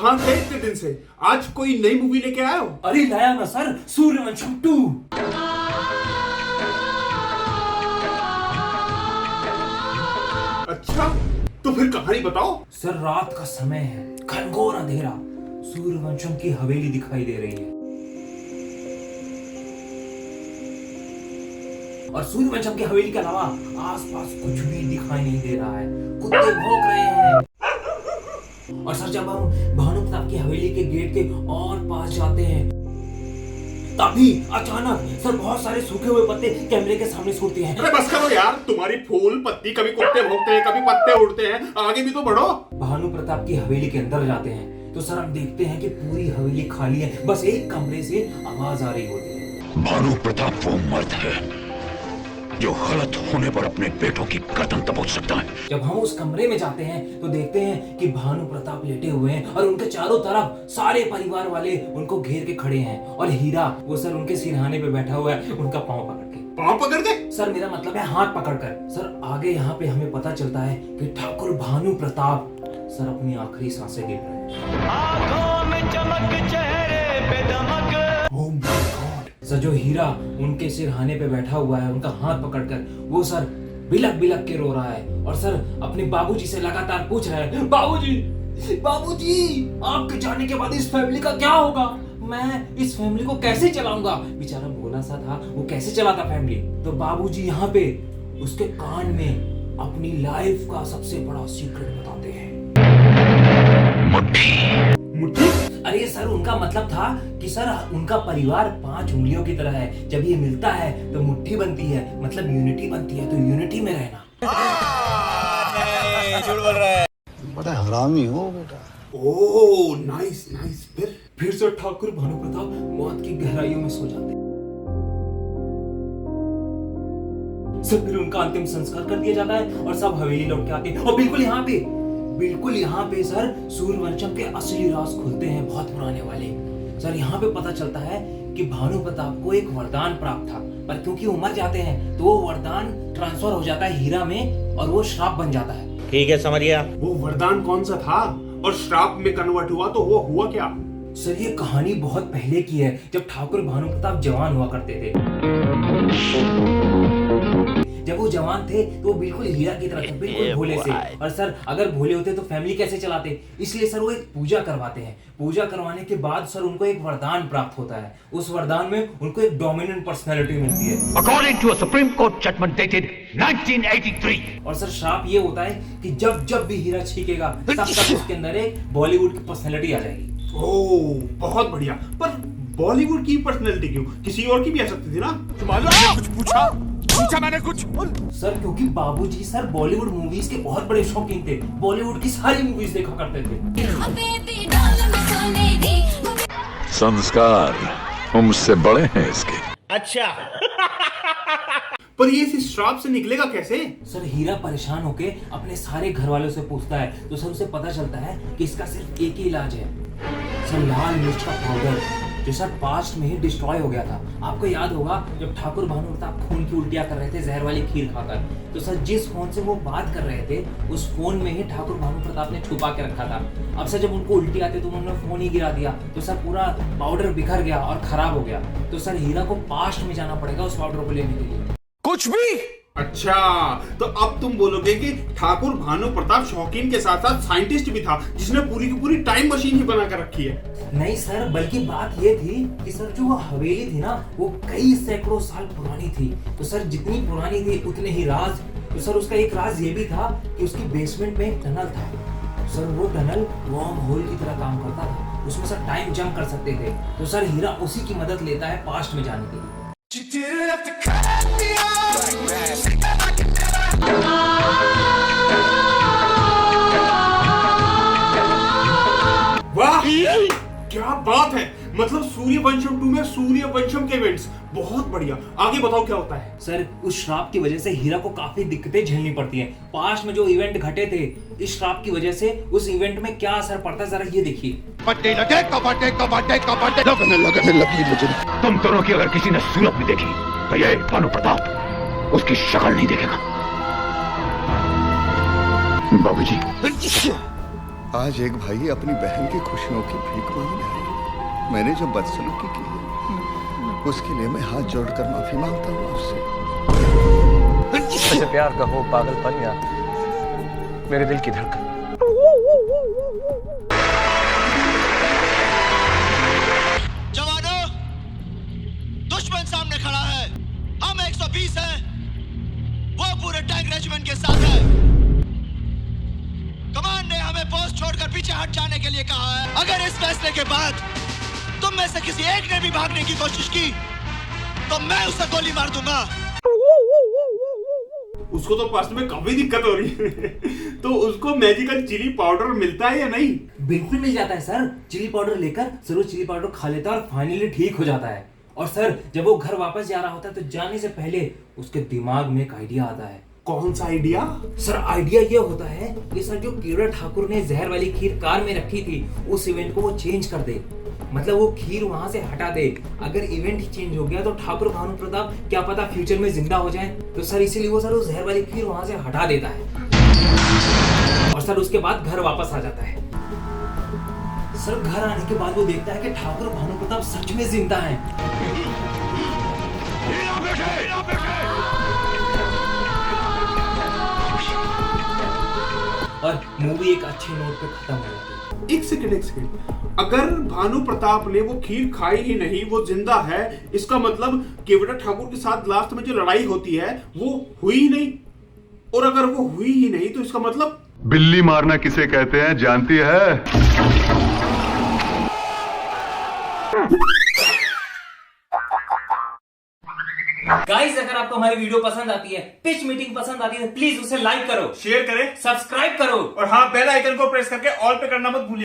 कहाँ थे इतने दिन से? आज कोई नई मूवी लेके आए हो? अरे लाया ना सर, सूर्यवंशम 2। अच्छा, तो फिर कहानी बताओ। सर रात का समय है, घनघोर अंधेरा, सूर्यवंशम की हवेली दिखाई दे रही है और सूर्यवंशम की हवेली के अलावा आसपास कुछ भी दिखाई नहीं दे रहा है। कुत्ते भौंक रहे हैं। और सर जब हम भानु प्रताप की हवेली के गेट के और पास जाते हैं तभी अचानक सर बहुत सारे सूखे हुए पत्ते कैमरे के सामने सूखते हैं। अरे बस करो यार, तुम्हारी फूल पत्ती कभी कुत्ते भौंकते हैं, कभी पत्ते उड़ते हैं, आगे भी तो बढ़ो। भानु प्रताप की हवेली के अंदर जाते हैं तो सर हम देखते हैं कि पूरी हवेली खाली है, बस एक कमरे से आवाज आ रही होती है। भानु प्रताप वो मर्द है जो गलत होने पर अपने बेटों की गर्दन दबोच सकता है। जब हम उस कमरे में जाते हैं तो देखते हैं कि भानु प्रताप लेटे हुए हैं और उनके चारों तरफ सारे परिवार वाले उनको घेर के खड़े हैं और हीरा वो सर उनके सिरहाने पे बैठा हुआ है, उनका पांव पकड़ के। पांव पकड़ के? सर मेरा मतलब है हाथ पकड़ कर। सर आगे यहाँ पे हमें पता चलता है कि ठाकुर भानु प्रताप सर अपनी आखिरी सांसें गिन रहे हैं। आंखों में चमक, चेहरे पे दमक। Oh my God! सर जो हीरा उनके सिरहाने पे बैठा हुआ है, उनका हाथ पकड़कर वो सर बिलक बिलक के रो रहा है और सर अपने बाबूजी से लगातार पूछ रहा है, बाबूजी बाबूजी आपके जाने के बाद इस फैमिली का क्या होगा? मैं इस फैमिली को कैसे चलाऊंगा? बेचारा भोला सा था, वो कैसे चलाता फैमिली? तो बाबूजी यहाँ पे उसके कान में अपनी लाइफ का सबसे बड़ा सीक्रेट बताते हैं। मुट्ठी? अरे सर उनका मतलब था कि सर उनका परिवार 5 उंगलियों की तरह है, जब ये मिलता है तो मुट्ठी बनती है, मतलब यूनिटी बनती है, तो यूनिटी में रहना। नहीं, झूठ बोल रहा है। बड़ा हरामी हो बेटा। Oh nice nice. फिर सर ठाकुर भानु प्रताप मौत की गहराइयों में सो जाते। सर फिर उनका अंतिम संस्कार कर दिया जाता है और सब हवेली लौट के आते हैं और बिल्कुल यहाँ पे सर सूर्यवंशम के असली राज खुलते हैं, बहुत पुराने वाले। सर यहाँ पे पता चलता है कि भानु प्रताप को एक वरदान प्राप्त था, पर क्योंकि वो मर जाते हैं तो वो वरदान ट्रांसफर हो जाता है हीरा में और वो श्राप बन जाता है। ठीक है, समझ गया। वो वरदान कौन सा था और श्राप में कन्वर्ट हुआ तो वो हुआ क्या? सर ये कहानी बहुत पहले की है, जब ठाकुर भानु प्रताप जवान हुआ करते थे। जब वो जवान थे तो वो बिल्कुल हीरा की तरह थे, बिल्कुल भोले से। और सर अगर भोले होते तो फैमिली कैसे चलाते? इसलिए सर वो एक पूजा करवाते हैं। पूजा करवाने के बाद सर उनको एक वरदान प्राप्त होता है। उस वरदान में उनको एक डोमिनेंट पर्सनैलिटी मिलती है। According to a Supreme Court judgment dated 1983. और सर श्राप ये होता है कि जब भी हीरा छीकेगा तब उसके अंदर एक बॉलीवुड की पर्सनैलिटी आ जाएगी। ओह बहुत बढ़िया। पर बॉलीवुड की पर्सनैलिटी क्यों? किसी और की भी आ सकती थी ना? तुम्हारे कुछ पूछा मैंने कुछ? सर क्योंकि बाबूजी सर बॉलीवुड मूवीज के बहुत बड़े शौकीन थे, बॉलीवुड की सारी मूवीज देखा करते थे। संस्कार मुझसे बड़े हैं इसके। अच्छा। पर ये इस श्राप से निकलेगा कैसे? सर हीरा परेशान होके अपने सारे घर वालों से पूछता है तो सर उसे पता चलता है कि इसका सिर्फ एक ही इलाज है, सर लाल मिर्च का पाउडर, जो सर पास्ट में ही डिस्ट्रॉय हो गया था। आपको याद होगा जब ठाकुर भानु प्रताप खून की उल्टियां कर रहे थे जहर वाली खीर खाकर, तो सर जिस फोन से वो बात कर रहे थे उस फोन में ही ठाकुर भानु प्रताप ने छुपा के रखा था। अब सर जब उनको उल्टी आती तो उन्होंने फोन ही गिरा दिया, तो सर पूरा पाउडर बिखर गया और खराब हो गया। तो सर हीरा को पास्ट में जाना पड़ेगा उस पाउडर को लेने के लिए। कुछ भी? अच्छा, तो अब तुम बोलोगे कि ठाकुर भानु प्रताप शौकीन के साथ साथ साइंटिस्ट भी था जिसने पूरी की पूरी टाइम मशीन ही बना कर रखी है। नहीं सर, बल्कि बात ये थी कि सर जो वो हवेली थी ना वो कई सैकड़ों साल पुरानी थी, तो सर जितनी पुरानी थी उतने ही राज। तो सर उसका एक राज ये भी था कि उसकी बेसमेंट में एक टनल था। सर वो टनल वर्म होल की तरह काम करता था, उसमें सर टाइम जंप कर सकते थे। तो सर हीरा उसी की मदद लेता है पास्ट में जाने के लिए। वाह क्या बात है! मतलब सूर्यवंशम 2 में सूर्यवंशम के इवेंट्स बहुत बढ़िया। आगे बताओ क्या होता है? सर उस श्राप की वजह से हीरा को काफी दिक्कतें झेलनी पड़ती हैं। पास्ट में जो इवेंट घटे थे, इस श्राप की वजह से उस इवेंट में क्या असर पड़ता है जरा ये देखिए। लगने लगी मुझे। तुम दोनों की अगर किसी ने सूरत भी देखी तो ये भानु प्रताप उसकी शक्ल नहीं देखेगा। बाबूजी आज एक भाई अपनी बहन की खुशियों की भीख मांगने आया। मैंने जो बदसलूकी की है उसके लिए मैं हाथ जोड़कर माफी मांगता हूँ आपसे। मुझे प्यार का हो पागलपन या मेरे दिल की धड़कन। जवानों, दुश्मन सामने खड़ा है। हम 120 हैं, वो पूरे टैंक रेजिमेंट के साथ है। कमान ने हमें पोस्ट छोड़कर पीछे हट जाने के लिए कहा है। अगर इस फैसले के बाद तुम में से किसी एक ने भी भागने की कोशिश की तो मैं उसे गोली मार दूंगा। उसको तो पास में काफी दिक्कत हो रही है तो उसको मैजिकल चिली पाउडर मिलता है या नहीं? बिल्कुल मिल जाता है सर। चिली पाउडर लेकर सर वो चिली पाउडर खा लेता है और फाइनली ठीक हो जाता है। और सर जब वो घर वापस जा रहा होता है तो जाने से पहले उसके दिमाग में एक आइडिया आता है। कौन सा आइडिया? सर आइडिया ये होता है कि सर जो केवड़ा ठाकुर ने जहर वाली खीर कार में रखी थी उस इवेंट को वो चेंज कर दे, मतलब वो खीर वहां से हटा दे। अगर इवेंट ही चेंज हो गया तो ठाकुर भानु प्रताप क्या पता फ्यूचर में जिंदा हो जाए। तो सर इसीलिए वो सर वो जहर वाली खीर वहां से हटा देता है और सर उसके बाद घर वापस आ जाता है। सर घर आने के बाद वो देखता है कि ठाकुर भानु प्रताप सच में जिंदा है। और मूवी एक अच्छे नोट पे खत्म हो जाती है। एक सेकंड। अगर भानु प्रताप ने वो खीर खाई ही नहीं, वो जिंदा है, इसका मतलब केवड़ा ठाकुर के साथ लास्ट में जो लड़ाई होती है वो हुई ही नहीं। और अगर वो हुई ही नहीं तो इसका मतलब बिल्ली मारना किसे कहते हैं जानती है? गाइस अगर आपको हमारी वीडियो पसंद आती है, पिच मीटिंग पसंद आती है, प्लीज उसे लाइक करो, शेयर करें, सब्सक्राइब करो और हाँ बेल आइकन को प्रेस करके ऑल पे करना मत भूलिए।